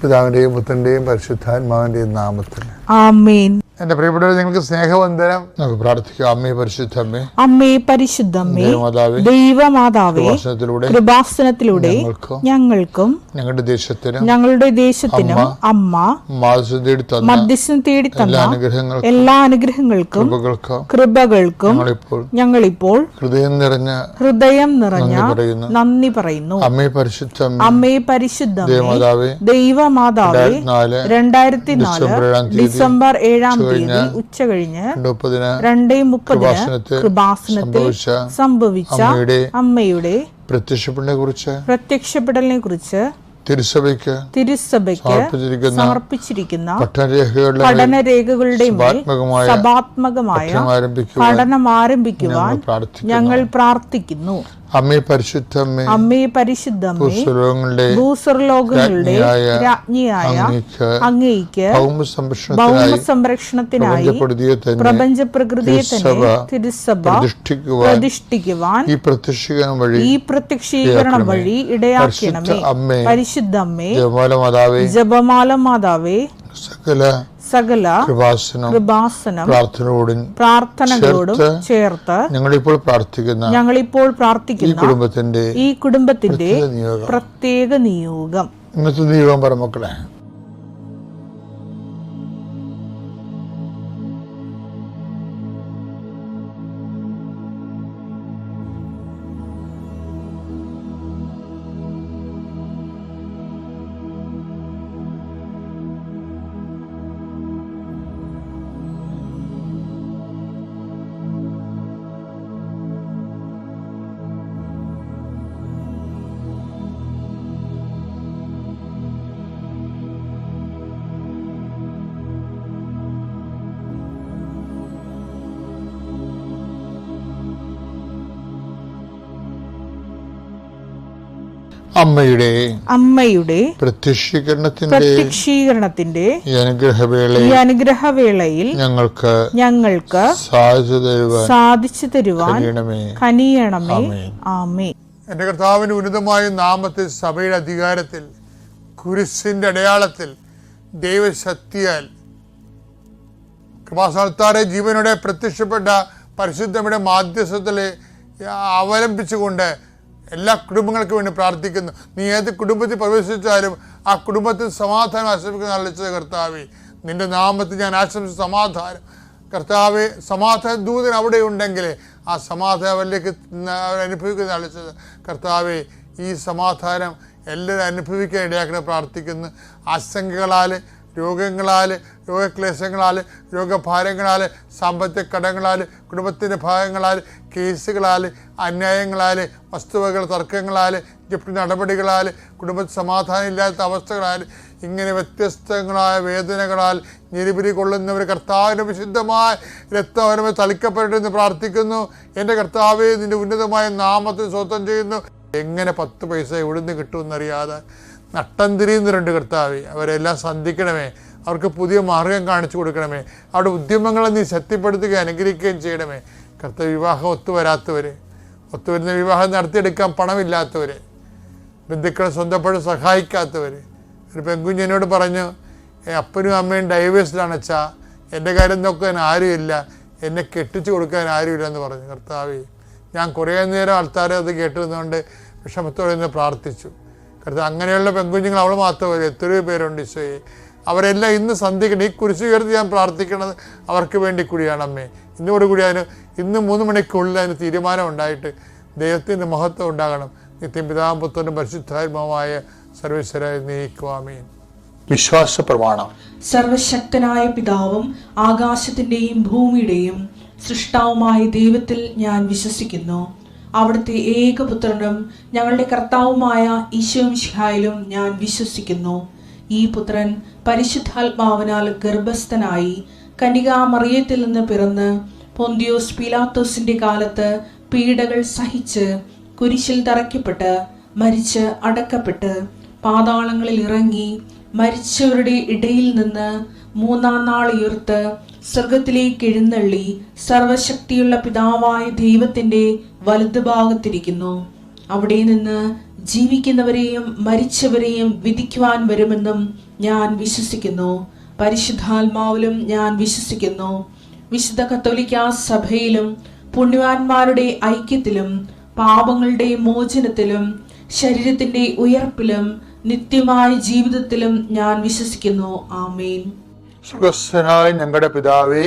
പിതാവിന്റെയും പുത്രന്റെയും പരിശുദ്ധാത്മാവിന്റെയും നാമത്തിൽ ആമേൻ. എന്റെ പ്രിയപ്പെട്ടവരെ, നിങ്ങൾക്ക് സ്നേഹവന്ദനം. നമുക്ക് പ്രാർത്ഥിക്കാം. അമ്മേ പരിശുദ്ധമ്മേ, അമ്മേ പരിശുദ്ധമ്മേ, ദൈവമാതാവേ, ദൈവമാതാവേ, കൃപാസനത്തിലൂടെ ഞങ്ങൾക്കും ഞങ്ങളുടെ ദേശത്തിനും അമ്മ മധ്യസ്ഥം തേടി തന്ന എല്ലാ അനുഗ്രഹങ്ങൾക്കും കൃപകൾക്കും ഞങ്ങളിപ്പോൾ ഹൃദയം നിറഞ്ഞ നന്ദി പറയുന്നു. അമ്മേ പരിശുദ്ധമ്മേ, അമ്മേ പരിശുദ്ധമ്മേ, ദൈവമാതാവേ, 2004 ഡിസംബർ 7 ഉച്ച കഴിഞ്ഞ് 2:30 കൃപാസനത്തിൽ സംഭവിച്ച അമ്മയുടെ പ്രത്യക്ഷപ്പെടലിനെ കുറിച്ച് തിരുസഭയ്ക്ക് സമർപ്പിച്ചിരിക്കുന്ന പഠനരേഖകളുടെ സഭാത്മകമായ പഠനം ആരംഭിക്കുവാൻ ഞങ്ങൾ പ്രാർത്ഥിക്കുന്നു. അമ്മേ പരിശുദ്ധമ്മേ, അമ്മേ പരിശുദ്ധമ്മേ, ഭൂസ്വർലോകങ്ങളുടെ രാജ്ഞിയായ അങ്ങേയ്ക്ക് ഭൗമസംരക്ഷണത്തിനായി പ്രപഞ്ച പ്രകൃതിയെ തന്നെ തിരുസഭ പ്രതിഷ്ഠിക്കുവാൻ ഈ പ്രത്യക്ഷീകരണം വഴി ഇടയാക്കണമേ. പരിശുദ്ധമ്മേ, ജപമാല മാതാവേ, സകല കൃപാസനം പ്രാർത്ഥനകളോടും ചേർത്ത് ഞങ്ങളിപ്പോൾ പ്രാർത്ഥിക്കുന്ന ഈ കുടുംബത്തിന്റെ പ്രത്യേക നിയോഗം. ഇന്നത്തെ നിയോഗം പറ മക്കളെ. അമ്മയുടെ പ്രത്യക്ഷീകരണത്തിന്റെ ഈ അനുഗ്രഹവേളയിൽ ഞങ്ങൾക്ക് സാധിച്ചു തരുവാൻ കനിയണമേ. ആമേൻ. എന്റെ കർത്താവിന്റെ ഉന്നതമായ നാമത്തിൽ, സഭയുടെ അധികാരത്തിൽ, കുരിശിന്റെ അടയാളത്തിൽ, ദൈവശക്തിയാൽ കൃപാസനത്താറെ ജീവനോടെ പ്രത്യക്ഷപ്പെട്ട പരിശുദ്ധയുടെ മാധ്യസ്ഥത്തിൽ അവലംബിച്ചുകൊണ്ട് എല്ലാ കുടുംബങ്ങൾക്കും വേണ്ടി പ്രാർത്ഥിക്കുന്നു. നീ ഏത് കുടുംബത്തിൽ പ്രവേശിച്ചാലും ആ കുടുംബത്തിൽ സമാധാനം ആശംസിക്കുന്ന അളിച്ചത് കർത്താവേ, നിന്റെ നാമത്തിൽ ഞാൻ ആശംസിച്ച സമാധാനം കർത്താവെ, സമാധാന ദൂതൻ അവിടെ ഉണ്ടെങ്കിൽ ആ സമാധാനം അവരിലേക്ക് അനുഭവിക്കുന്ന അളിച്ചത് കർത്താവെ, ഈ സമാധാനം എല്ലാവരും അനുഭവിക്കാൻ ഇടയാക്കണം പ്രാർത്ഥിക്കുന്നു. ആശങ്കകളാൽ, രോഗങ്ങളാൽ, രോഗക്ലേശങ്ങളാൽ, രോഗഭാരങ്ങളാൽ, സാമ്പത്തിക കടങ്ങളാൽ, കുടുംബത്തിൻ്റെ ഭാഗങ്ങളാൽ, കേസുകളാൽ, അന്യായങ്ങളാൽ, വസ്തുവകൾ തർക്കങ്ങളാൽ, ജപ്തി നടപടികളാൽ, കുടുംബത്തിൽ സമാധാനം ഇല്ലാത്ത അവസ്ഥകളാൽ, ഇങ്ങനെ വ്യത്യസ്തങ്ങളായ വേദനകളാൽ ഞെരിപിരി കൊള്ളുന്നവർ കർത്താവിൻ്റെ വിശുദ്ധമായ രക്തവരമെ തളിക്കപ്പെട്ടെന്ന് പ്രാർത്ഥിക്കുന്നു. എൻ്റെ കർത്താവെ, നിൻ്റെ ഉന്നതമായ നാമത്തിൽ സ്വന്തം ചെയ്യുന്നു. എങ്ങനെ 10 പൈസ എവിടുന്ന് കിട്ടുമെന്നറിയാതെ നട്ടം തിരിയുന്നവരുണ്ട് കർത്താവെ, അവരെല്ലാം സന്ധിക്കണമേ. അവർക്ക് പുതിയ മാർഗം കാണിച്ചു കൊടുക്കണമേ. അവരുടെ ഉദ്യമങ്ങളെ നീ ശക്തിപ്പെടുത്തുകയും അനുഗ്രഹിക്കുകയും ചെയ്യണമേ. കർത്താവ്, വിവാഹം ഒത്തുവരുന്ന വിവാഹം നടത്തിയെടുക്കാൻ പണമില്ലാത്തവർ, ബന്ധുക്കളെ സ്വന്തപ്പെട്ട് സഹായിക്കാത്തവർ. ഒരു പെൺകുഞ്ഞിനോട് പറഞ്ഞു, അപ്പനും അമ്മയും ഡൈവേഴ്സിലാണ് അച്ഛാ, എൻ്റെ കാര്യം നോക്കാൻ ആരുമില്ല, എന്നെ കെട്ടിച്ചു കൊടുക്കാൻ ആരുമില്ല എന്ന് പറഞ്ഞു. കർത്താവേ, ഞാൻ കുറേ നേരം ആൾക്കാരെ അത് കേട്ടിരുന്നുകൊണ്ട് വിഷമത്തോടെ നിന്ന് പ്രാർത്ഥിച്ചു. കർത്താവ്, അങ്ങനെയുള്ള പെൺകുഞ്ഞുങ്ങൾ അവൾ മാത്രമല്ല, എത്രയോ പേരുണ്ട് ഈശോയെ. അവരെല്ലാം ഇന്ന് സന്ധിക്കണം. ഈ കുരിശ് ഉയർത്തി ഞാൻ പ്രാർത്ഥിക്കണത് അവർക്ക് വേണ്ടി കൂടിയാണ് അമ്മേ. ഇന്നോടുകൂടി ഇന്ന് 3 മണിക്കുള്ളിൽ അതിന് തീരുമാനം ഉണ്ടായിട്ട് ദൈവത്തിൻ്റെ മഹത്വം ഉണ്ടാകണം. നിത്യം പിതാവും പുത്രനും പരിശുദ്ധാത്മാവുമായ സർവേശ്വരായ നീക്കുവാമേൻ. വിശ്വാസ പ്രമാണം. സർവശക്തനായ പിതാവും ആകാശത്തിന്റെയും ഭൂമിയുടെയും സൃഷ്ടാവുമായ ദൈവത്തിൽ ഞാൻ വിശ്വസിക്കുന്നു. അവിടുത്തെ ഏകപുത്രനും ഞങ്ങളുടെ കർത്താവുമായ ഈശോ മിശിഹായിലും ഞാൻ വിശ്വസിക്കുന്നു. ഈ പുത്രൻ പരിശുദ്ധാത്മാവിനാൽ ഗർഭസ്ഥനായി കന്യകാമറിയത്തിൽ നിന്ന് പിറന്ന് പൊന്തിയോസ് പീലാത്തോസിന്റെ കാലത്ത് പീഡകൾ സഹിച്ച് കുരിശിൽ തറയ്ക്കപ്പെട്ട് മരിച്ച് അടക്കപ്പെട്ട് പാതാളങ്ങളിൽ ഇറങ്ങി മരിച്ചവരുടെ ഇടയിൽ നിന്ന് 3-ാം നാൾ ഉയർത്ത് സ്വർഗത്തിലേക്ക് എഴുന്നള്ളി സർവശക്തിയുള്ള പിതാവായ ദൈവത്തിന്റെ വലതുഭാഗത്തിരിക്കുന്നു. അവിടെ നിന്ന് ജീവിക്കുന്നവരെയും മരിച്ചവരെയും വിധിക്കുവാൻ വരുമെന്നും ഞാൻ വിശ്വസിക്കുന്നു. പരിശുദ്ധാത്മാവിലും ഞാൻ വിശ്വസിക്കുന്നു. വിശുദ്ധ കത്തോലിക്കാ സഭയിലും പുണ്യവാന്മാരുടെ ഐക്യത്തിലും പാപങ്ങളുടെ മോചനത്തിലും ശരീരത്തിന്റെ ഉയർപ്പിലും നിത്യമായ ജീവിതത്തിലും ഞാൻ വിശ്വസിക്കുന്നു. ആമേൻ. സ്വർഗ്ഗസ്ഥനായ ഞങ്ങളുടെ പിതാവേ,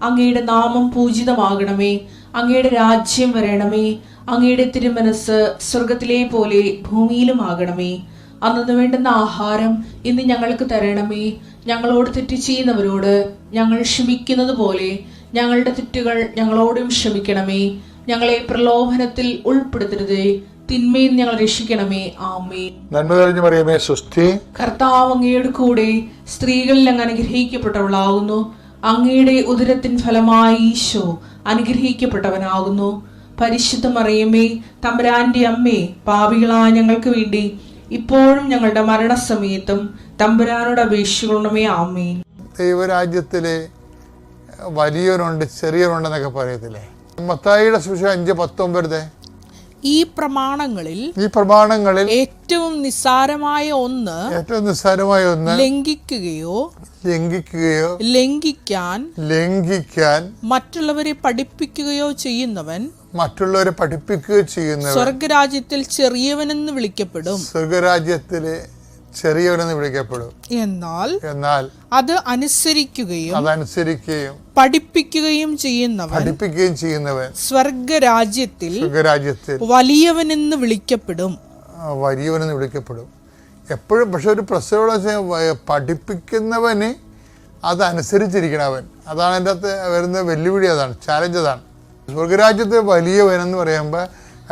അങ്ങയുടെ നാമം പൂജിതമാകണമേ. അങ്ങയുടെ രാജ്യം വരണമേ. അങ്ങയുടെ തിരുമനസ് സ്വർഗത്തിലെ പോലെ ഭൂമിയിലും ആകണമേ. അന്നു വേണ്ടുന്ന ആഹാരം ഇന്ന് ഞങ്ങൾക്ക് തരണമേ. ഞങ്ങളോട് തെറ്റ് ചെയ്യുന്നവരോട് ഞങ്ങൾ ക്ഷമിക്കുന്നത് പോലെ ഞങ്ങളുടെ തെറ്റുകൾ ഞങ്ങളോടും ക്ഷമിക്കണമേ. ഞങ്ങളെ പ്രലോഭനത്തിൽ ഉൾപ്പെടുത്തരുതേ, തിന്മയിൽ ഞങ്ങൾ രക്ഷിക്കണമേ. ആമേൻ. നന്മ തെളിഞ്ഞു മറിയമേ, സ്വസ്തി. കർത്താവ് അങ്ങയുടെ കൂടെ സ്ത്രീകളിൽ അങ്ങ് അനുഗ്രഹിക്കപ്പെട്ടവളാകുന്നു. അങ്ങയുടെ ഉദരത്തിൻ ഫലമായി ഈശോ അനുഗ്രഹിക്കപ്പെട്ടവനാകുന്നു. പരിശുദ്ധ മറിയമേ, തമ്പുരാന്റെ അമ്മേ, പാപികളായ ഞങ്ങൾക്ക് വേണ്ടി ഇപ്പോഴും ഞങ്ങളുടെ മരണസമയത്തും തമ്പുരാനോട് അപേക്ഷിക്കണമേ. ആമേൻ. ദൈവരാജ്യത്തിലെ വലിയവരുണ്ട്, ചെറിയവരുണ്ടെന്നൊക്കെ പറയത്തില്ലേ? മത്തായിയുടെ സുവിശേഷം 5:19 ഈ പ്രമാണങ്ങളിൽ ഏറ്റവും നിസ്സാരമായ ഒന്ന് ലംഘിക്കുകയോ ലംഘിക്കാൻ മറ്റുള്ളവരെ പഠിപ്പിക്കുകയോ ചെയ്യുന്നവൻ സ്വർഗരാജ്യത്തിൽ ചെറിയവനെന്ന് വിളിക്കപ്പെടും. എന്നാൽ അത് അനുസരിക്കുകയും പഠിപ്പിക്കുകയും ചെയ്യുന്നവൻ സ്വർഗരാജ്യത്തിൽ വലിയവനെന്ന് വിളിക്കപ്പെടും. എപ്പോഴും പക്ഷെ ഒരു പ്രശ്നം, പഠിപ്പിക്കുന്നവന് അതനുസരിച്ചിരിക്കണവൻ. അതാണ് എൻ്റെ അകത്ത് വരുന്ന വെല്ലുവിളി, അതാണ് ചാലഞ്ച്. അതാണ് സ്വർഗരാജ്യത്തെ വലിയവനെന്ന് പറയുമ്പോൾ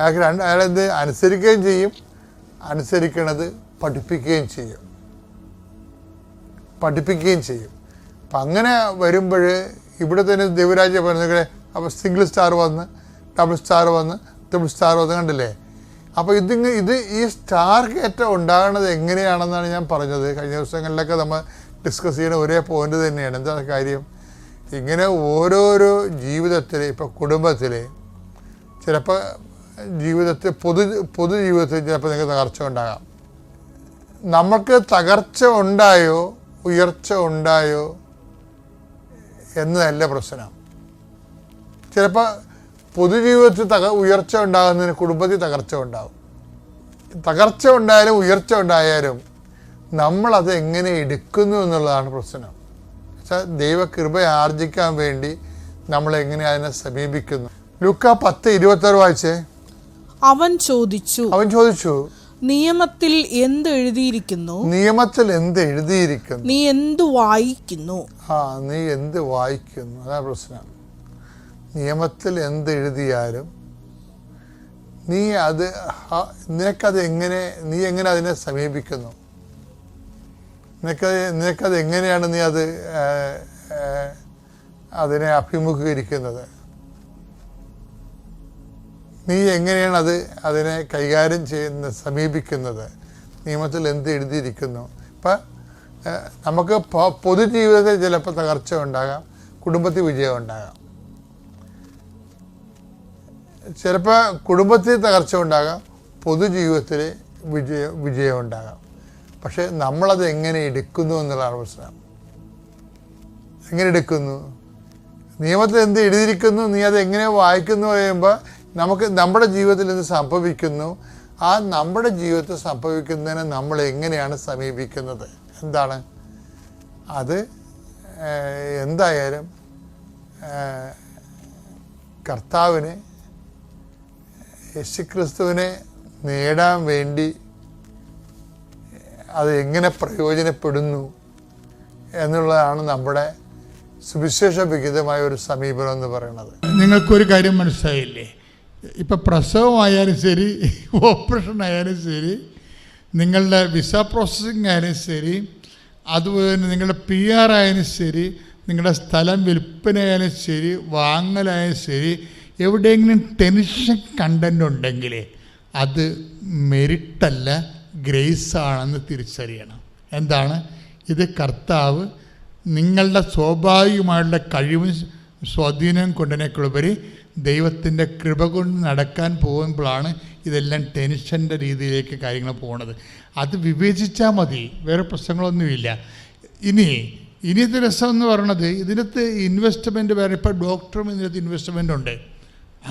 അയാളെന്ത് അനുസരിക്കുകയും ചെയ്യും, അനുസരിക്കണത് പഠിപ്പിക്കുകയും ചെയ്യും. അപ്പം അങ്ങനെ വരുമ്പോൾ ഇവിടെ തന്നെ ദൈവരാജ്യം പറയുന്നത് അപ്പോൾ സിംഗിൾ സ്റ്റാർ വന്ന്, ഡബിൾ സ്റ്റാർ വന്ന്, ട്രിപ്പിൾ സ്റ്റാർ വന്ന്, കണ്ടില്ലേ? അപ്പോൾ ഈ സ്റ്റാർ കയറ്റം ഉണ്ടാകുന്നത് എങ്ങനെയാണെന്നാണ് ഞാൻ പറഞ്ഞത്. കഴിഞ്ഞ ദിവസങ്ങളിലൊക്കെ നമ്മൾ ഡിസ്കസ് ചെയ്യുന്ന ഒരേ പോയിന്റ് തന്നെയാണ്. എന്താ കാര്യം? ഇങ്ങനെ ഓരോരോ ജീവിതത്തിൽ, ഇപ്പോൾ കുടുംബത്തിൽ ചിലപ്പോൾ ജീവിതത്തിൽ പൊതുജീവിതത്തിൽ ചിലപ്പോൾ നിങ്ങൾക്ക് തകർച്ച ഉണ്ടാകാം. നമുക്ക് തകർച്ച ഉണ്ടായോ ഉയർച്ച ഉണ്ടായോ എന്നതല്ല പ്രശ്നം. ചിലപ്പോൾ പൊതുജീവിതത്തിൽ ഉയർച്ച ഉണ്ടാകുന്നതിന് കുടുംബത്തിൽ തകർച്ച ഉണ്ടാകും. തകർച്ച ഉണ്ടായാലും ഉയർച്ച ഉണ്ടായാലും നമ്മളത് എങ്ങനെ എടുക്കുന്നു എന്നുള്ളതാണ് പ്രശ്നം. ദൈവകൃപ ആർജിക്കാൻ വേണ്ടി നമ്മൾ എങ്ങനെ അതിനെ സമീപിക്കുന്നു. ലൂക്കാ 10:26 വായിച്ചേ. അവൻ ചോദിച്ചു നിയമത്തിൽ എന്ത് എഴുതിയിരിക്കുന്നു? നീ എന്ത് വായിക്കുന്നു? നീ എന്ത് വായിക്കുന്നു? അതാ പ്രശ്നം. നിയമത്തിൽ എന്ത് എഴുതിയാലും നീ എങ്ങനെ അതിനെ സമീപിക്കുന്നു? നിനക്കത് എങ്ങനെയാണ് നീ അതിനെ അഭിമുഖീകരിക്കുന്നത്? നീ എങ്ങനെയാണ് അതിനെ കൈകാര്യം സമീപിക്കുന്നത്? നിയമത്തിൽ എന്ത് എഴുതിയിരിക്കുന്നു? ഇപ്പം നമുക്ക് പൊതുജീവിതത്തിൽ ചിലപ്പോൾ തകർച്ച ഉണ്ടാകാം, കുടുംബത്തിൽ വിജയം ഉണ്ടാകാം. ചിലപ്പോൾ കുടുംബത്തിൽ തകർച്ച ഉണ്ടാകാം, പൊതുജീവിതത്തിൽ വിജയം ഉണ്ടാകാം. പക്ഷെ നമ്മളത് എങ്ങനെ എടുക്കുന്നു എന്നുള്ളതാണ് പ്രശ്നം. എങ്ങനെ എടുക്കുന്നു? നിയമത്തിൽ എന്ത് എഴുതിയിരിക്കുന്നു, നീ അത് എങ്ങനെ വായിക്കുന്നു പറയുമ്പോൾ നമുക്ക് നമ്മുടെ ജീവിതത്തിൽ എന്ത് സംഭവിക്കുന്നു, ആ നമ്മുടെ ജീവിതത്തിൽ സംഭവിക്കുന്നതിനെ നമ്മൾ എങ്ങനെയാണ് സമീപിക്കുന്നത്? എന്താണ് അത്? എന്തായാലും കർത്താവിനെ, യേശുക്രിസ്തുവിനെ നേടാൻ വേണ്ടി അത് എങ്ങനെ പ്രയോജനപ്പെടുന്നു എന്നുള്ളതാണ് നമ്മുടെ സുവിശേഷ വിഹിതമായ ഒരു സമീപനം എന്ന് പറയുന്നത്. നിങ്ങൾക്കൊരു കാര്യം മനസ്സിലായില്ലേ? ഇപ്പം പ്രസവമായാലും ശരി, ഓപ്പറേഷൻ ആയാലും ശരി, നിങ്ങളുടെ വിസ പ്രോസസ്സിങ് ആയാലും ശരി, അതുപോലെ തന്നെ നിങ്ങളുടെ PR ആയാലും ശരി, നിങ്ങളുടെ സ്ഥലം വിൽപ്പനയായാലും ശരി, വാങ്ങലായാലും ശരി, എവിടെയെങ്കിലും ടെൻഷൻ കണ്ടന്റ് ഉണ്ടെങ്കിൽ അത് മെറിറ്റല്ല, ഗ്രേസ് ആണെന്ന് തിരിച്ചറിയണം. എന്താണ് ഇത്? കർത്താവ് നിങ്ങളുടെ സ്വാഭാവികമായുള്ള കഴിവും സ്വാധീനം കൊണ്ടതിനേക്കുള്ളവർ ദൈവത്തിൻ്റെ കൃപ കൊണ്ട് നടക്കാൻ പോകുമ്പോഴാണ് ഇതെല്ലാം ടെൻഷൻ്റെ രീതിയിലേക്ക് കാര്യങ്ങൾ പോകണത്. അത് വിവേചിച്ചാൽ മതി, വേറെ പ്രശ്നങ്ങളൊന്നുമില്ല. ഇനിയത്തെ രസം എന്ന് പറയണത് ഇതിനകത്ത് ഇൻവെസ്റ്റ്മെൻറ്റ് വേറെ. ഇപ്പോൾ ഡോക്ടറും ഇതിനകത്ത് ഇൻവെസ്റ്റ്മെൻ്റ് ഉണ്ട്,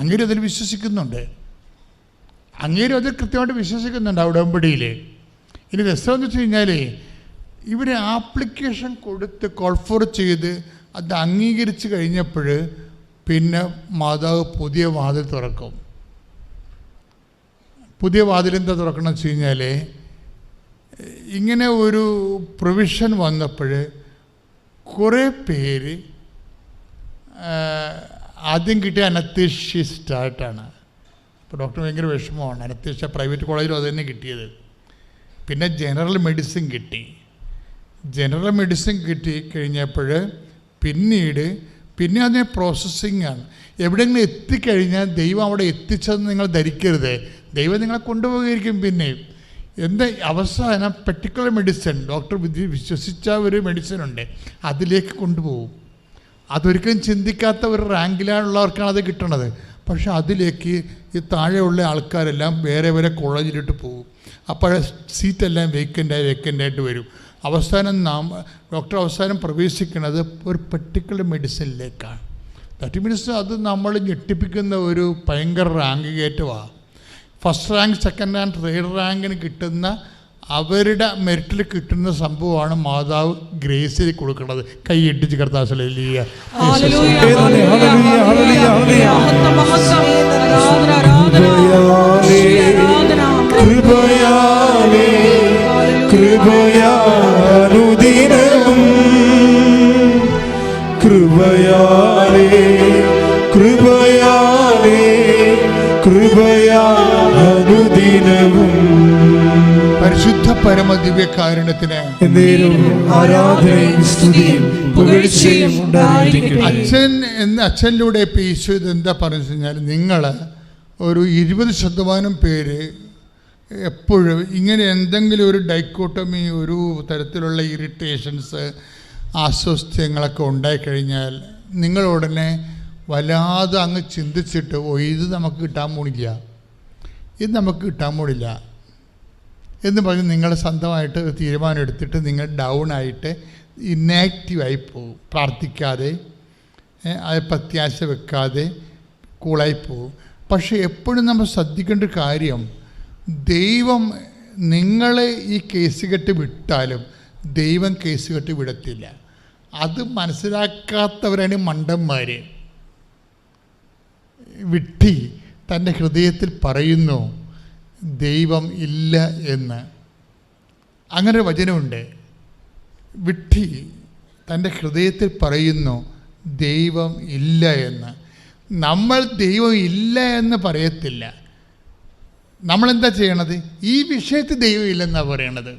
അങ്ങേരും അതിൽ വിശ്വസിക്കുന്നുണ്ട്, അങ്ങേരും അതിൽ കൃത്യമായിട്ട് വിശ്വസിക്കുന്നുണ്ട് ആ ഉടമ്പടിയിൽ. ഇനി രസം എന്ന് വെച്ച് കഴിഞ്ഞാൽ ഇവർ ആപ്ലിക്കേഷൻ കൊടുത്ത് കോൾഫോർ ചെയ്ത് അത് അംഗീകരിച്ച് കഴിഞ്ഞപ്പോൾ പിന്നെ മാതാവ് പുതിയ വാതിൽ തുറക്കും. പുതിയ വാതിലെന്താ തുറക്കണം വെച്ച് കഴിഞ്ഞാൽ ഇങ്ങനെ ഒരു പ്രൊവിഷൻ വന്നപ്പോൾ കുറേ പേര് ആദ്യം കിട്ടിയ അനസ്തീഷ്യസ്റ്റായിട്ടാണ്. അപ്പോൾ ഡോക്ടർ ഭയങ്കര വിഷമമാണ്. അനസ്തീഷ്യ പ്രൈവറ്റ് കോളേജിലും അത് തന്നെ കിട്ടിയത്. പിന്നെ ജനറൽ മെഡിസിൻ കിട്ടി. ജനറൽ മെഡിസിൻ കിട്ടി കഴിഞ്ഞപ്പോൾ പിന്നെ അതിനെ പ്രോസസ്സിങ് ആണ്. എവിടെയെങ്കിലും എത്തിക്കഴിഞ്ഞാൽ ദൈവം അവിടെ എത്തിച്ചതെന്ന് നിങ്ങൾ ധരിക്കരുത്. ദൈവം നിങ്ങളെ കൊണ്ടുപോകുകയായിരിക്കും. പിന്നെ എന്താ അവസാനം പെർട്ടിക്കുലർ മെഡിസിൻ, ഡോക്ടർ വിശ്വസിച്ച ഒരു മെഡിസിൻ ഉണ്ട്, അതിലേക്ക് കൊണ്ടുപോകും. അതൊരിക്കലും ചിന്തിക്കാത്ത ഒരു റാങ്കിലാണുള്ളവർക്കാണ് അത് കിട്ടണത്. പക്ഷെ അതിലേക്ക് ഈ താഴെയുള്ള ആൾക്കാരെല്ലാം വേറെ വേറെ കോളേജിലിട്ട് പോകും. അപ്പോൾ സീറ്റെല്ലാം വേക്കൻ്റായിട്ട് വരും. അവസാനം ഡോക്ടർ അവസാനം പ്രവേശിക്കുന്നത് ഒരു പെർട്ടിക്കുലർ മെഡിസിനിലേക്കാണ്. ദാറ്റ് മീൻസ് അത് നമ്മൾ ഞെട്ടിപ്പിക്കുന്ന ഒരു ഭയങ്കര റാങ്ക് കയറ്റമാണ്. First rank, second rank, third റാങ്കിന് കിട്ടുന്ന അവരുടെ മെറിറ്റിൽ കിട്ടുന്ന സംഭവമാണ് മാതാവ് ഗ്രേസിൽ കൊടുക്കുന്നത്. കൈ ഇട്ടിച്ച് കർത്താവിലേക്ക് കൃപയാനുദിനവും കൃപയാലേ കൃപയാലേ കൃപയാനുദിനവും പരിശുദ്ധ പരമ ദിവ്യകാരുണ്യത്തിന് ആരാധനയും സ്തുതിയും പുകഴ്ചയും ഉണ്ടായിരിക്കട്ടെ. അച്ഛനിലൂടെ ഇപ്പം ഈശോ ഇതെന്താ പറഞ്ഞു കഴിഞ്ഞാൽ, നിങ്ങൾ ഒരു 20% പേര് എപ്പോഴും ഇങ്ങനെ എന്തെങ്കിലും ഒരു ഡൈക്കോട്ടമി, ഒരു തരത്തിലുള്ള ഇറിറ്റേഷൻസ്, അസ്വസ്ഥങ്ങളൊക്കെ ഉണ്ടായിക്കഴിഞ്ഞാൽ നിങ്ങൾ ഉടനെ വല്ലാതെ അങ്ങ് ചിന്തിച്ചിട്ട് ഇത് നമുക്ക് കിട്ടാൻ പോണില്ല, ഇത് നമുക്ക് കിട്ടാൻ പോണില്ല എന്ന് പറഞ്ഞ് നിങ്ങൾ സ്വന്തമായിട്ട് തീരുമാനം എടുത്തിട്ട് നിങ്ങൾ ഡൗൺ ആയിട്ട് ഇന്നാക്റ്റീവായി പോകും. പ്രാർത്ഥിക്കാതെ, അത് പ്രത്യാശ വെക്കാതെ കൂളായി പോകും. പക്ഷേ എപ്പോഴും നമ്മൾ ശ്രദ്ധിക്കേണ്ട കാര്യം, ദൈവം നിങ്ങളെ ഈ കേസ് കെട്ട് വിട്ടാലും ദൈവം കേസ് കെട്ട് വിടത്തില്ല. അത് മനസ്സിലാക്കാത്തവരാണ് മണ്ടന്മാർ. വിട്ടി തൻ്റെ ഹൃദയത്തിൽ പറയുന്നു ദൈവം ഇല്ല എന്ന്. അങ്ങനെ ഒരു വചനമുണ്ട്. വിട്ടി തൻ്റെ ഹൃദയത്തിൽ പറയുന്നു ദൈവം ഇല്ല എന്ന്. നമ്മൾ ദൈവം ഇല്ല എന്ന് പറയത്തില്ല. നമ്മളെന്താ ചെയ്യണത്? ഈ വിഷയത്തിൽ ദൈവം ഇല്ലെന്നാണ് പറയണത്.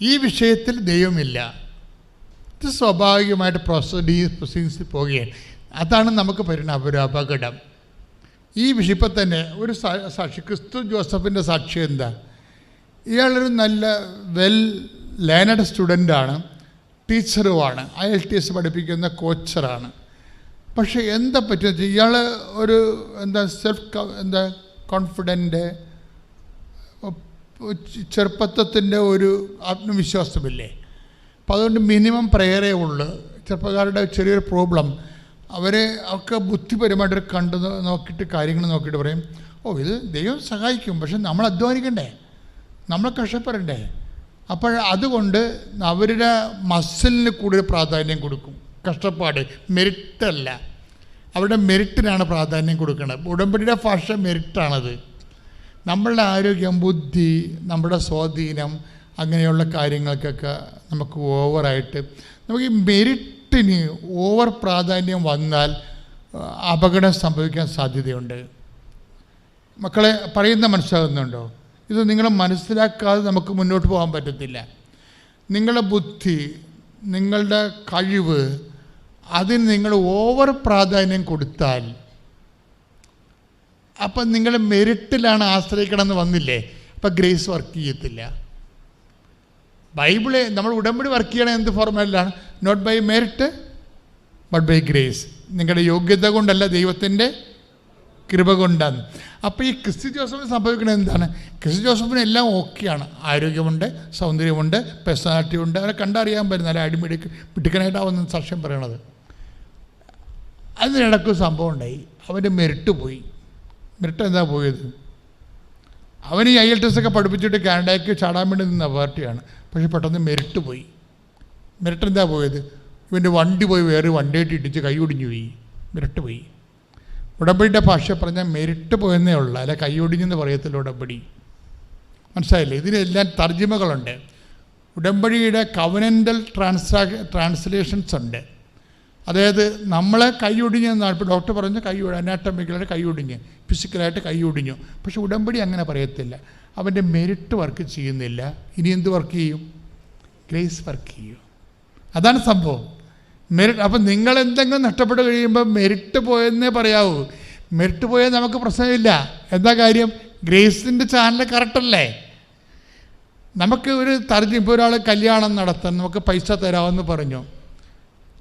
ഈ വിഷയത്തിൽ ദൈവമില്ല. ഇത് സ്വാഭാവികമായിട്ട് പ്രൊസീജിങ്സിൽ പോവുകയാണ്. അതാണ് നമുക്ക് പറയുന്ന ഒരു അപകടം. ഈ വിഷയത്തിൽ തന്നെ ഒരു സാക്ഷി, ക്രിസ്തു ജോസഫിൻ്റെ സാക്ഷി എന്താ? ഇയാളൊരു നല്ല ലേണഡ് സ്റ്റുഡൻ്റാണ്, ടീച്ചറുമാണ്, IELTS പഠിപ്പിക്കുന്ന കോച്ചറാണ്. പക്ഷേ എന്താ പറ്റുക, ഇയാൾ ഒരു കോൺഫിഡൻ്റ്, ചെറുപ്പത്വത്തിൻ്റെ ഒരു ആത്മവിശ്വാസമില്ലേ. അപ്പോൾ അതുകൊണ്ട് മിനിമം പ്രയറേ ഉള്ളൂ. ചെറുപ്പക്കാരുടെ ചെറിയൊരു പ്രോബ്ലം, അവരെ ഒക്കെ ബുദ്ധിപരമായിട്ട് നോക്കിയിട്ട് കാര്യങ്ങൾ നോക്കിയിട്ട് പറയും, ഇത് ദൈവം സഹായിക്കും, പക്ഷെ നമ്മൾ അധ്വാനിക്കണ്ടേ, നമ്മൾ കഷ്ടപ്പെടണ്ടേ. അപ്പോൾ അതുകൊണ്ട് അവരുടെ മസിലിന് കൂടുതൽ പ്രാധാന്യം കൊടുക്കും. കഷ്ടപ്പാട്, മെറിറ്റല്ല. അവരുടെ മെറിറ്റിനാണ് പ്രാധാന്യം കൊടുക്കുന്നത്. ഉടമ്പടിയുടെ ഭാഷ മെറിറ്റാണത്. നമ്മളുടെ ആരോഗ്യം, ബുദ്ധി, നമ്മുടെ സ്വാധീനം, അങ്ങനെയുള്ള കാര്യങ്ങൾക്കൊക്കെ നമുക്ക് ഓവറായിട്ട് നമുക്ക് ഈ മെറിറ്റിന് ഓവർ പ്രാധാന്യം വന്നാൽ അപകടം സംഭവിക്കാൻ സാധ്യതയുണ്ട്. മക്കളെ പറയുന്ന മനസ്സിലാകുന്നുണ്ടോ? ഇത് നിങ്ങൾ മനസ്സിലാക്കാതെ നമുക്ക് മുന്നോട്ട് പോകാൻ പറ്റത്തില്ല. നിങ്ങളുടെ ബുദ്ധി, നിങ്ങളുടെ കഴിവ്, അതിന് നിങ്ങൾ ഓവർ പ്രാധാന്യം കൊടുത്താൽ അപ്പം നിങ്ങൾ മെറിറ്റിലാണ് ആശ്രയിക്കണമെന്ന് വന്നില്ലേ, അപ്പം ഗ്രേസ് വർക്ക് ചെയ്യത്തില്ല. ബൈബിള് നമ്മൾ ഉടമ്പടി വർക്ക് ചെയ്യണത് എന്ത് ഫോർമാറ്റിലാണ്? Not by merit but by grace. നിങ്ങളുടെ യോഗ്യത കൊണ്ടല്ല, ദൈവത്തിൻ്റെ കൃപ കൊണ്ടാണ്. അപ്പോൾ ഈ ക്രിസ്റ്റി ജോസഫിന് സംഭവിക്കുന്നത് എന്താണ്? ക്രിസ്റ്റി ജോസഫിന് എല്ലാം ഓക്കെയാണ്. ആരോഗ്യമുണ്ട്, സൗന്ദര്യമുണ്ട്, പേഴ്സണാലിറ്റി ഉണ്ട്. അവരെ കണ്ടറിയാൻ പറ്റുന്ന നല്ല മിടുക്കനായിട്ടാവുന്ന സാക്ഷ്യം പറയണത്. അതിനിടയ്ക്ക് സംഭവം ഉണ്ടായി. അവൻ്റെ മെറിറ്റ് പോയി. മെറിറ്റ് എന്താ പോയത്? അവൻ ഈ IELTS ഒക്കെ പഠിപ്പിച്ചിട്ട് കാനഡയ്ക്ക് ചാടാൻ വേണ്ടി നിന്ന പാർട്ടിയാണ്. പക്ഷെ പെട്ടെന്ന് മെറിറ്റ് പോയി. മെറിറ്റ് എന്താ പോയത്? ഇവൻ്റെ വണ്ടി പോയി വേറെ വണ്ടിയായിട്ട് ഇടിച്ച് കൈ ഒടിഞ്ഞു പോയി. മെറിറ്റ് പോയി. ഉടമ്പടിയുടെ ഭാഷ പറഞ്ഞാൽ മെറിറ്റ് പോയെന്നേ ഉള്ളൂ, അല്ല കൈ ഒടിഞ്ഞെന്ന് പറയത്തില്ല ഉടമ്പടി. മനസ്സിലായില്ലേ? ഇതിനെല്ലാം തർജ്ജിമകളുണ്ട്. ഉടമ്പടിയുടെ കവനൻ്റൽ ട്രാൻസ്ലേഷൻസ് ഉണ്ട്. അതായത് നമ്മളെ കൈ ഒടിഞ്ഞെന്നാണ്. ഇപ്പോൾ ഡോക്ടർ പറഞ്ഞ കൈ അനാട്ടമിക്കലായിട്ട് കൈ ഒടിഞ്ഞ്, ഫിസിക്കലായിട്ട് കൈ ഒടിഞ്ഞു. പക്ഷെ ഉടമ്പടി അങ്ങനെ പറയത്തില്ല. അവൻ്റെ മെറിറ്റ് വർക്ക് ചെയ്യുന്നില്ല. ഇനി എന്ത് വർക്ക് ചെയ്യും? ഗ്രേസ് വർക്ക് ചെയ്യും. അതാണ് സംഭവം. മെറിറ്റ്. അപ്പം നിങ്ങൾ എന്തെങ്കിലും നഷ്ടപ്പെട്ട് കഴിയുമ്പോൾ മെറിറ്റ് പോയെന്നേ പറയാവൂ. മെറിറ്റ് പോയാൽ നമുക്ക് പ്രശ്നമില്ല. എന്താ കാര്യം? ഗ്രേസിൻ്റെ ചാനൽ കറക്റ്റല്ലേ? നമുക്ക് ഒരു ഇപ്പോൾ ഒരാൾ കല്യാണം നടത്താൻ നമുക്ക് പൈസ തരാമെന്ന് പറഞ്ഞു.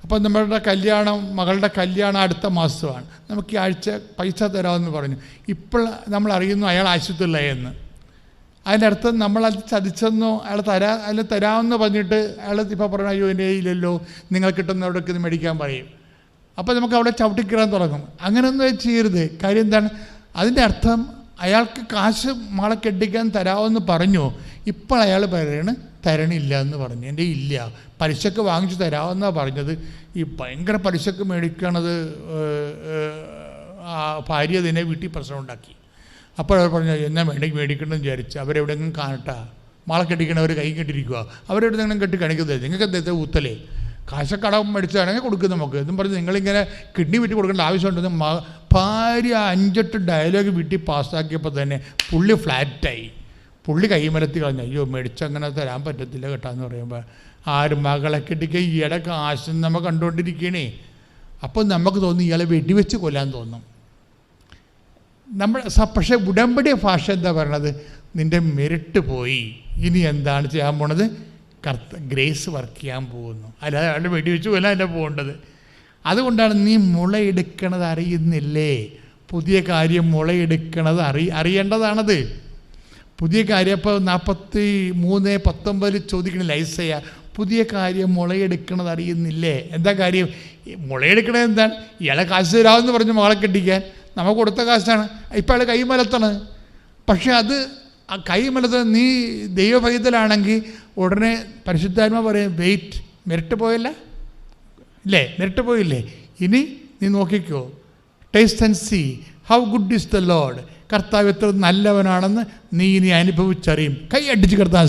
അപ്പോൾ നമ്മളുടെ കല്യാണം, മകളുടെ കല്യാണം അടുത്ത മാസമാണ്. നമുക്ക് ഈ ആഴ്ച പൈസ തരാമെന്ന് പറഞ്ഞു. ഇപ്പോൾ നമ്മൾ അറിയുന്നു അയാൾ ആശുപത്രിയിലായെന്ന്. അതിൻ്റെ അർത്ഥം നമ്മളത് ചതിച്ചെന്നോ അയാൾ തരാമെന്ന് പറഞ്ഞിട്ട് അയാൾ ഇപ്പോൾ പറഞ്ഞു അയ്യോ എൻ്റെ കയ്യിലല്ലോ, നിങ്ങൾ കിട്ടുന്നവിടേക്ക് ഇത് മേടിക്കാൻ പറയും. അപ്പോൾ നമുക്ക് അവിടെ ചവിട്ടിക്കിറാൻ തുടങ്ങും. അങ്ങനെയൊന്നും ചെയ്യരുത്. കാര്യം എന്താണ്? അതിൻ്റെ അർത്ഥം അയാൾക്ക് കാശ് മകളെ കെട്ടിക്കാൻ തരാമെന്ന് പറഞ്ഞു. ഇപ്പോൾ അയാൾ പറയാണ് തരണില്ല എന്ന് പറഞ്ഞു. എൻ്റെ ഇല്ല, പലിശക്ക് വാങ്ങിച്ച് തരാമെന്നാണ് പറഞ്ഞത്. ഈ ഭയങ്കര പലിശക്ക് മേടിക്കണത് ഭാര്യ അതിനെ വീട്ടിൽ പ്രശ്നം ഉണ്ടാക്കി. അപ്പോൾ അവർ പറഞ്ഞു എന്നാ മേടിക്കണമെന്ന് വിചാരിച്ച് അവരെവിടെയെങ്കിലും കാണട്ടാ, മാളെ കെട്ടിക്കണവർ കൈ കെട്ടിരിക്കുക, അവരെവിടെയെങ്കിലും കെട്ടി കാണിക്കുന്നത്. നിങ്ങൾക്ക് എന്താ ഊത്തലേ, കാശക്കടം മേടിച്ചാണെങ്കിൽ കൊടുക്കും നമുക്ക് എന്നും പറഞ്ഞ് നിങ്ങളിങ്ങനെ കിഡ്നി വിറ്റ് കൊടുക്കേണ്ട ആവശ്യമുണ്ടെന്ന് ഭാര്യ 5-8 ഡയലോഗ് വീട്ടിൽ പാസ്സാക്കിയപ്പോൾ തന്നെ പുള്ളി ഫ്ലാറ്റായി. പുള്ളി കൈമരത്തി കളഞ്ഞു. അയ്യോ മേടിച്ചങ്ങനെ തരാൻ പറ്റത്തില്ല കേട്ടാന്ന് പറയുമ്പോൾ ആരും മകളെ കെട്ടിക്കുക ഈയിടെ കാശ് നമ്മൾ കണ്ടുകൊണ്ടിരിക്കണേ. അപ്പോൾ നമുക്ക് തോന്നി ഇയാളെ വെടിവെച്ച് കൊല്ലാൻ തോന്നും. പക്ഷേ ഉടമ്പടി ഭാഷ എന്താ പറയണത്? നിൻ്റെ മെറിറ്റ് പോയി, ഇനി എന്താണ് ചെയ്യാൻ പോണത്? ഗ്രേസ് വർക്ക് ചെയ്യാൻ പോകുന്നു. അല്ലാതെ അയാളുടെ വെടിവെച്ച് കൊല്ലാൻ അല്ല പോകേണ്ടത്. അതുകൊണ്ടാണ് നീ മുളയെടുക്കണത് അറിയുന്നില്ലേ? പുതിയ കാര്യം മുളയെടുക്കണത് അറിയേണ്ടതാണത്. പുതിയ കാര്യം ഇപ്പോൾ 43:19 ചോദിക്കണില്ല ഐസയ, പുതിയ കാര്യം മുളയെടുക്കണത് അറിയുന്നില്ലേ? എന്താ കാര്യം? മുളയെടുക്കണത് എന്താണ്? ഇയാളെ കാശ് തരാമെന്ന് പറഞ്ഞ് മകളെ കെട്ടിക്കാൻ നമുക്ക് കൊടുത്ത കാശാണ്. ഇപ്പം അയാൾ കൈമലത്താണ്. പക്ഷെ അത് കൈമലത്ത് നീ ദൈവഭയത്തിലാണെങ്കിൽ ഉടനെ പരിശുദ്ധാത്മ പറയും വെയിറ്റ്, മെറിറ്റ് പോയല്ല ഇല്ലേ? മെറിറ്റ് പോയില്ലേ? ഇനി നീ നോക്കിക്കോ, taste and see how good is the lord. കർത്താവ് എത്ര നല്ലവനാണെന്ന് നീ ഇനി അനുഭവിച്ചറിയും. കൈ അടിച്ച് കർത്താവ്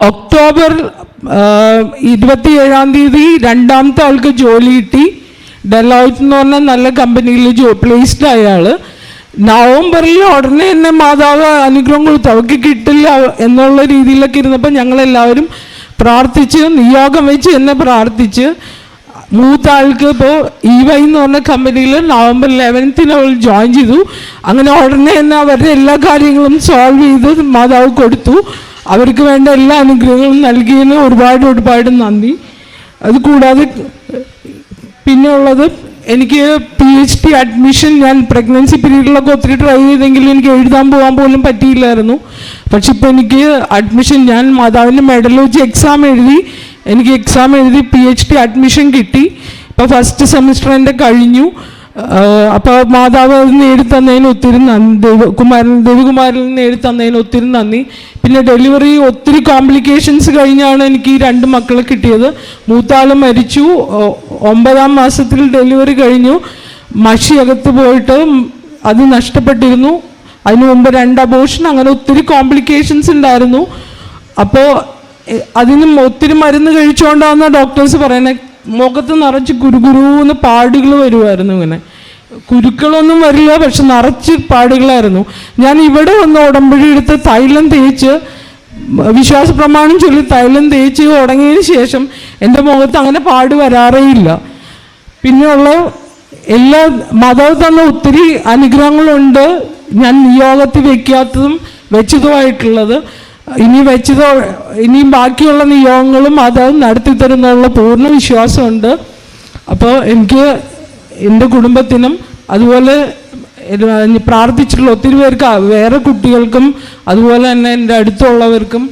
ഒക്ടോബർ 27-ാം തീയതി രണ്ടാമത്തെ ആൾക്ക് ജോലി കിട്ടി. ഡെലോയിറ്റ് എന്ന് പറഞ്ഞ നല്ല കമ്പനിയിൽ പ്ലേസ്ഡ് അയാൾ. നവംബറിൽ ഉടനെ തന്നെ മാതാവ് അനുഗ്രഹം കൊടുത്തു. അവർക്ക് കിട്ടില്ല എന്നുള്ള രീതിയിലൊക്കെ ഇരുന്നപ്പോൾ ഞങ്ങളെല്ലാവരും പ്രാർത്ഥിച്ച് നിയോഗം വെച്ച് എന്നെ പ്രാർത്ഥിച്ച് മൂത്ത ആൾക്ക് ഇപ്പോൾ EY എന്ന് പറഞ്ഞ കമ്പനിയിൽ നവംബർ 11 അവൾ ജോയിൻ ചെയ്തു. അങ്ങനെ ഉടനെ തന്നെ അവരുടെ എല്ലാ കാര്യങ്ങളും സോൾവ് ചെയ്ത് മാതാവ് കൊടുത്തു. അവർക്ക് വേണ്ട എല്ലാ അനുഗ്രഹങ്ങളും നൽകിയതിന് ഒരുപാട് നന്ദി. അതുകൂടാതെ പിന്നെ ഉള്ളത്, എനിക്ക് PhD അഡ്മിഷൻ ഞാൻ പ്രഗ്നൻസി പീരീഡിലൊക്കെ ഒത്തിരി ട്രൈ ചെയ്തെങ്കിലും എനിക്ക് എഴുതാൻ പോകാൻ പോലും പറ്റിയില്ലായിരുന്നു. പക്ഷെ ഇപ്പോൾ എനിക്ക് അഡ്മിഷൻ, ഞാൻ മാതാവിൻ്റെ മെഡൽ വെച്ച് എക്സാം എഴുതി PhD അഡ്മിഷൻ കിട്ടി. ഇപ്പോൾ ഫസ്റ്റ് സെമിസ്റ്റർ എൻ്റെ കഴിഞ്ഞു. അപ്പോൾ മാതാവ് അത് നേടിത്തന്നതിന് ഒത്തിരി നന്ദി, ദേവികുമാരിൽ നേടിത്തന്നതിന് ഒത്തിരി നന്ദി. പിന്നെ ഡെലിവറി ഒത്തിരി കോംപ്ലിക്കേഷൻസ് കഴിഞ്ഞാണ് എനിക്ക് ഈ 2 മക്കളെ കിട്ടിയത്. മൂത്താള് മരിച്ചു, 9-ാം മാസത്തിൽ ഡെലിവറി കഴിഞ്ഞു. മഷി അകത്ത് പോയിട്ട് അത് നഷ്ടപ്പെട്ടിരുന്നു. അതിന് മുമ്പ് 2 അബോർഷൻ, അങ്ങനെ ഒത്തിരി കോംപ്ലിക്കേഷൻസ് ഉണ്ടായിരുന്നു. അപ്പോൾ അതിനും ഒത്തിരി മരുന്ന് കഴിച്ചുകൊണ്ടാണ് ഡോക്ടേഴ്സ് പറയുന്നത്. മുഖത്ത് നിറച്ച് കുരുകുരുന്ന് പാടുകൾ വരുമായിരുന്നു. ഇങ്ങനെ കുരുക്കളൊന്നും വരില്ല, പക്ഷെ നിറച്ച് പാടുകളായിരുന്നു. ഞാൻ ഇവിടെ വന്ന് ഉടമ്പടി എടുത്ത് തൈലം തേച്ച്, വിശ്വാസ പ്രമാണം ചൊല്ലി തൈലം തേച്ച് തുടങ്ങിയതിന് ശേഷം എൻ്റെ മുഖത്ത് അങ്ങനെ പാട് വരാറേയില്ല. പിന്നെയുള്ള എല്ലാ മാതാവ് തന്ന ഒത്തിരി അനുഗ്രഹങ്ങളുണ്ട്. ഞാൻ നിയോഗത്തിൽ വെക്കാത്തതും വെച്ചതുമായിട്ടുള്ളത്. ഇനിയും ബാക്കിയുള്ള നിയോഗങ്ങളും മാതാവ് നടത്തി തരുന്നുള്ള പൂർണ്ണ വിശ്വാസമുണ്ട്. അപ്പോൾ എനിക്ക് എൻ്റെ കുടുംബത്തിനും അതുപോലെ പ്രാർത്ഥിച്ചിട്ടുള്ള ഒത്തിരി പേർക്ക്, വേറെ കുട്ടികൾക്കും അതുപോലെ തന്നെ എൻ്റെ അടുത്തുള്ളവർക്കും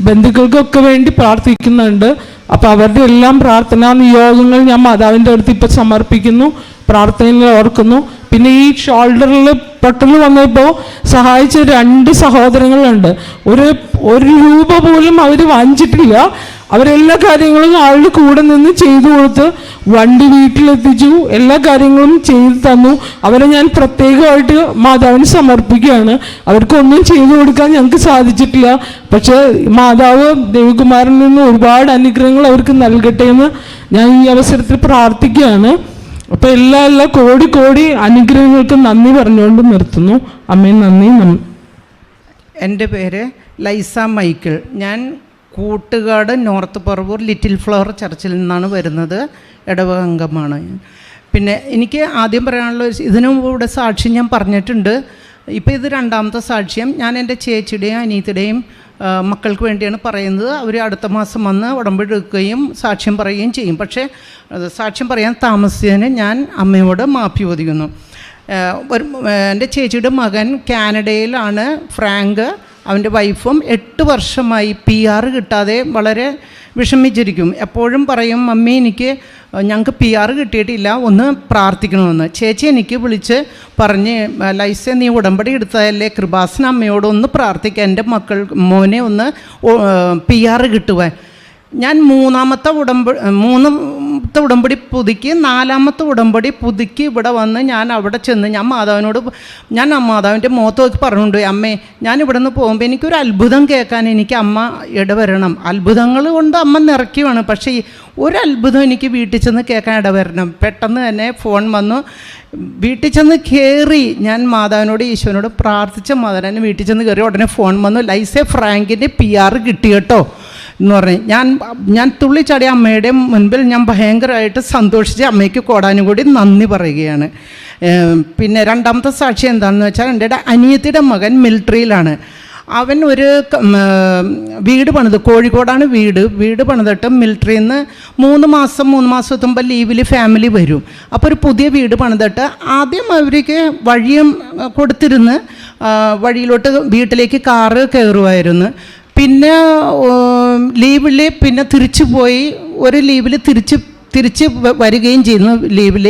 ബന്ധുക്കൾക്കൊക്കെ വേണ്ടി പ്രാർത്ഥിക്കുന്നുണ്ട്. അപ്പോൾ അവരുടെ എല്ലാം പ്രാർത്ഥനാ നിയോഗങ്ങൾ ഞാൻ മാതാവിൻ്റെ അടുത്ത് ഇപ്പം സമർപ്പിക്കുന്നു, പ്രാർത്ഥനയിൽ ഓർക്കുന്നു. പിന്നെ ഈ ഷോൾഡറിൽ പൊട്ടൽ വന്നപ്പോൾ സഹായിച്ച 2 സഹോദരങ്ങളുണ്ട്. ഒരു രൂപ പോലും അവർ വാങ്ങിച്ചിട്ടില്ല. അവരെല്ലാ കാര്യങ്ങളും ആളുടെ കൂടെ നിന്ന് ചെയ്തു കൊടുത്ത് വണ്ടി വീട്ടിലെത്തിച്ചു, എല്ലാ കാര്യങ്ങളും ചെയ്തു തന്നു. അവരെ ഞാൻ പ്രത്യേകമായിട്ട് മാതാവിന് സമർപ്പിക്കുകയാണ്. അവർക്കൊന്നും ചെയ്തു കൊടുക്കാൻ ഞങ്ങൾക്ക് സാധിച്ചിട്ടില്ല. പക്ഷേ മാതാവ് ദേവകുമാരനിൽ നിന്ന് ഒരുപാട് അനുഗ്രഹങ്ങൾ അവർക്ക് നൽകട്ടെ എന്ന് ഞാൻ ഈ അവസരത്തിൽ പ്രാർത്ഥിക്കുകയാണ്. അപ്പോൾ എല്ലാ കോടി അനുഗ്രഹങ്ങൾക്ക് നന്ദി പറഞ്ഞുകൊണ്ട് നിർത്തുന്നു. അമ്മേ നന്ദി. എൻ്റെ പേര് ലൈസ മൈക്കിൾ. ഞാൻ Koottukad north Paravur little flower ചർച്ചിൽ നിന്നാണ് വരുന്നത്. ഇടവക അംഗമാണ്. പിന്നെ എനിക്ക് ആദ്യം പറയാനുള്ള, ഇതിനു മുമ്പ് ഇവിടെ സാക്ഷ്യം ഞാൻ പറഞ്ഞിട്ടുണ്ട്. ഇപ്പോൾ ഇത് 2ാമത്തെ സാക്ഷ്യം. ഞാൻ എൻ്റെ ചേച്ചിയുടെയും അനിയത്തിയുടെയും മക്കൾക്ക് വേണ്ടിയാണ് പറയുന്നത്. അവർ അടുത്ത മാസം വന്ന് ഉടമ്പടി എടുക്കുകയും സാക്ഷ്യം പറയുകയും ചെയ്യും. പക്ഷേ സാക്ഷ്യം പറയാൻ താമസിച്ചതിന് ഞാൻ അമ്മയോട് മാപ്പി ചോദിക്കുന്നു. എൻ്റെ ചേച്ചിയുടെ മകൻ കാനഡയിലാണ്, ഫ്രാങ്ക്. അവൻ്റെ വൈഫും 8 വർഷമായി PR കിട്ടാതെ വളരെ വിഷമിച്ചിരിക്കും. എപ്പോഴും പറയും, മമ്മി ഞങ്ങൾക്ക് PR കിട്ടിയിട്ടില്ല, ഒന്ന് പ്രാർത്ഥിക്കണമെന്ന്. ചേച്ചി എനിക്ക് വിളിച്ച് പറഞ്ഞ്, ലൈസ നീ ഉടമ്പടി എടുത്തതല്ലേ, കൃപാസന അമ്മയോട് ഒന്ന് പ്രാർത്ഥിക്കുക, എൻ്റെ മോനെ ഒന്ന് PR കിട്ടുവാൻ. ഞാൻ മൂന്നാമത്തെ ഉടമ്പടി പുതുക്കി 4ാമത്തെ ഉടമ്പടി പുതുക്കി ഇവിടെ വന്ന് ഞാൻ അവിടെ ചെന്ന് ഞാൻ മാതാവിൻ്റെ മുഖത്ത് നോക്കി പറഞ്ഞുകൊണ്ട്, അമ്മേ ഞാൻ ഇവിടെ നിന്ന് പോകുമ്പോൾ എനിക്കൊരു അത്ഭുതം കേൾക്കാൻ എനിക്ക് അമ്മ ഇടവരണം. അത്ഭുതങ്ങൾ കൊണ്ട് അമ്മ നിറയ്ക്കുവാണ്, പക്ഷേ ഒരു അത്ഭുതം എനിക്ക് വീട്ടിൽ ചെന്ന് കേൾക്കാൻ ഇടവരണം. പെട്ടെന്ന് തന്നെ ഫോൺ വന്നു. വീട്ടിൽ ചെന്ന് കയറി ഞാൻ മാതാവിനോട് ഈശോനോട് പ്രാർത്ഥിച്ച മാതാവിനെ വീട്ടിൽ ചെന്ന് കയറി ഉടനെ ഫോൺ വന്നു, ലൈസെ ഫ്രാങ്കിൻ്റെ PR കിട്ടി കേട്ടോ എന്ന് പറഞ്ഞ് ഞാൻ തുള്ളിച്ചാടി അമ്മയുടെ മുൻപിൽ ഞാൻ ഭയങ്കരമായിട്ട് സന്തോഷിച്ച് അമ്മയ്ക്ക് കോടാനുകൂടി നന്ദി പറയുകയാണ്. പിന്നെ 2ാമത്തെ സാക്ഷി എന്താണെന്ന് വെച്ചാൽ, എൻ്റെ അനിയത്തിയുടെ മകൻ മിലിറ്ററിയിലാണ്. അവൻ ഒരു വീട് പണിത്, കോഴിക്കോടാണ് വീട് പണിതിട്ട് മിലിറ്ററിയിൽ നിന്ന് 3 മാസം എത്തുമ്പോൾ ലീവിൽ ഫാമിലി വരും. അപ്പോൾ ഒരു പുതിയ വീട് പണിതിട്ട് ആദ്യം അവർക്ക് വഴിയും കൊടുത്തിരുന്ന് വഴിയിലോട്ട് വീട്ടിലേക്ക് കാറ് കയറുമായിരുന്നു. പിന്നെ ലീവിൽ പിന്നെ തിരിച്ചു പോയി, ഒരു ലീവിൽ തിരിച്ച് വരികയും ചെയ്യുന്നു ലീവിൽ.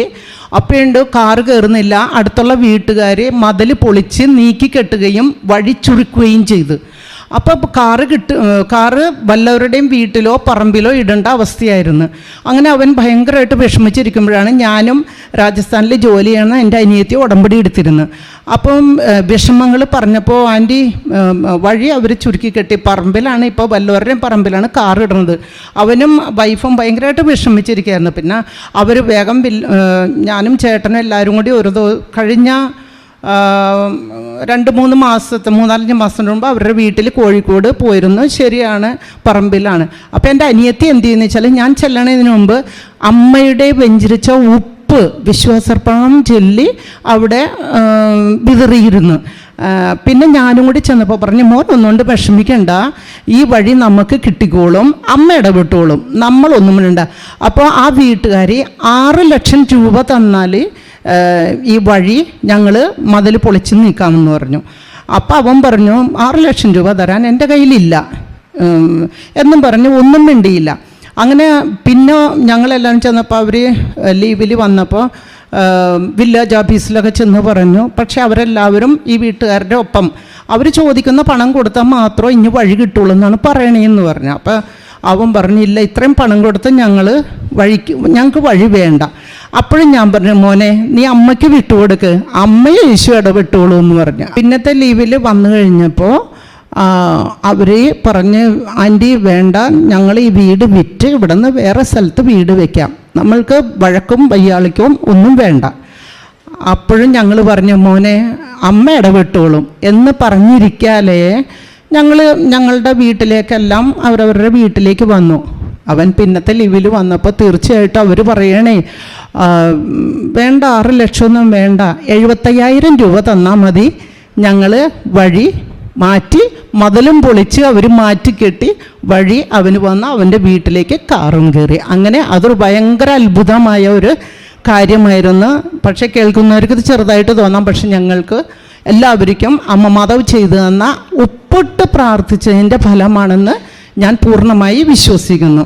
അപ്പോഴുണ്ട് കാറ് കയറുന്നില്ല. അടുത്തുള്ള വീട്ടുകാർ മതിൽ പൊളിച്ച് നീക്കി കെട്ടുകയും വഴി ചുരുക്കുകയും ചെയ്തു. അപ്പോൾ കാറ് വല്ലവരുടെയും വീട്ടിലോ പറമ്പിലോ ഇടേണ്ട അവസ്ഥയായിരുന്നു. അങ്ങനെ അവൻ ഭയങ്കരമായിട്ട് വിഷമിച്ചിരിക്കുമ്പോഴാണ് ഞാനും രാജസ്ഥാനിൽ ജോലി ചെയ്യുന്ന എൻ്റെ അനിയത്തി ഉടമ്പടി എടുത്തിരുന്നത്. അപ്പം വിഷമങ്ങൾ പറഞ്ഞപ്പോൾ ആൻറ്റി വഴി അവർ ചുരുക്കി കെട്ടി, പറമ്പിലാണ്, ഇപ്പോൾ വല്ലവരുടെയും പറമ്പിലാണ് കാറ് ഇടുന്നത്. അവനും വൈഫും ഭയങ്കരമായിട്ട് വിഷമിച്ചിരിക്കുകയായിരുന്നു. പിന്നെ അവർ വേഗം ഞാനും ചേട്ടനും എല്ലാവരും കൂടി കഴിഞ്ഞ 2-3 മാസത്തെ 3-4 മാസം മുമ്പ് അവരുടെ വീട്ടിൽ കോഴിക്കോട് പോയിരുന്നു. ശരിയാണ്, പറമ്പിലാണ്. അപ്പോൾ എൻ്റെ അനിയത്തി എന്ത് ചെയ്യുന്നത് വെച്ചാൽ, ഞാൻ ചെല്ലണതിന് മുമ്പ് അമ്മയുടെ വെഞ്ചരിച്ച ഉപ്പ് വിശ്വാസർപ്പണം ചൊല്ലി അവിടെ വിതറിയിരുന്നു. പിന്നെ ഞാനും കൂടി ചെന്നപ്പോൾ പറഞ്ഞു, മോൻ ഒന്നുകൊണ്ട് വിഷമിക്കണ്ട, ഈ വഴി നമുക്ക് കിട്ടിക്കോളും, അമ്മ ഇടപെട്ടോളും, നമ്മളൊന്നും വേണ്ട. അപ്പോൾ ആ വീട്ടുകാർ 6 ലക്ഷം രൂപ തന്നാൽ ഈ വഴി ഞങ്ങൾ മതിൽ പൊളിച്ച് നീക്കാമെന്ന് പറഞ്ഞു. അപ്പോൾ അവൻ പറഞ്ഞു, 6 ലക്ഷം രൂപ തരാൻ എൻ്റെ കയ്യിലില്ല എന്നും പറഞ്ഞ് ഒന്നും വേണ്ടിയില്ല. അങ്ങനെ പിന്നെ ഞങ്ങളെല്ലാം ചെന്നപ്പോൾ അവർ ലീവിൽ വന്നപ്പോൾ വില്ലേജ് ഓഫീസിലൊക്കെ ചെന്ന് പറഞ്ഞു. പക്ഷെ അവരെല്ലാവരും ഈ വീട്ടുകാരുടെ ഒപ്പം അവർ ചോദിക്കുന്ന പണം കൊടുത്താൽ മാത്രമേ ഇനി വഴി കിട്ടുള്ളൂ എന്നാണ് പറയണേന്ന് പറഞ്ഞു. അപ്പോൾ അവൻ പറഞ്ഞില്ല, ഇത്രയും പണം കൊടുത്ത് ഞങ്ങൾക്ക് വഴി വേണ്ട. അപ്പോഴും ഞാൻ പറഞ്ഞു, മോനെ നീ അമ്മയ്ക്ക് വിട്ടുകൊടുക്ക്, അമ്മയെ യേശു ഇടപെട്ടോളൂ എന്ന് പറഞ്ഞു. പിന്നത്തെ ലീവിൽ വന്നു കഴിഞ്ഞപ്പോൾ അവർ പറഞ്ഞ്, ആൻറ്റി വേണ്ട, ഞങ്ങൾ ഈ വീട് വിറ്റ് ഇവിടെ നിന്ന് വേറെ സ്ഥലത്ത് വീട് വയ്ക്കാം, നമ്മൾക്ക് വഴക്കും വയ്യാളിക്കും ഒന്നും വേണ്ട. അപ്പോഴും ഞങ്ങൾ പറഞ്ഞു, മോനെ അമ്മ ഇടപെട്ടോളും എന്ന് പറഞ്ഞിരിക്കാലേ ഞങ്ങളുടെ വീട്ടിലേക്കെല്ലാം അവരവരുടെ വീട്ടിലേക്ക് വന്നു. അവൻ പിന്നത്തെ ലീവിൽ വന്നപ്പോൾ തീർച്ചയായിട്ടും അവർ പറയണേ വേണ്ട 6 ലക്ഷമൊന്നും വേണ്ട, 75,000 രൂപ തന്നാൽ മതി, ഞങ്ങൾ വഴി മാറ്റി മതിലും പൊളിച്ച് അവർ മാറ്റിക്കെട്ടി വഴി അവന് വന്ന് അവൻ്റെ വീട്ടിലേക്ക് കാറും കയറി. അങ്ങനെ അതൊരു ഭയങ്കര അത്ഭുതമായ ഒരു കാര്യമായിരുന്നു. പക്ഷേ കേൾക്കുന്നവർക്ക് ഇത് ചെറുതായിട്ട് തോന്നാം, പക്ഷെ ഞങ്ങൾക്ക് എല്ലാവർക്കും അമ്മ മാതാവ് ചെയ്തു തന്ന ഒപ്പിട്ട് പ്രാർത്ഥിച്ചതിൻ്റെ ഫലമാണെന്ന് ഞാൻ പൂർണ്ണമായി വിശ്വസിക്കുന്നു.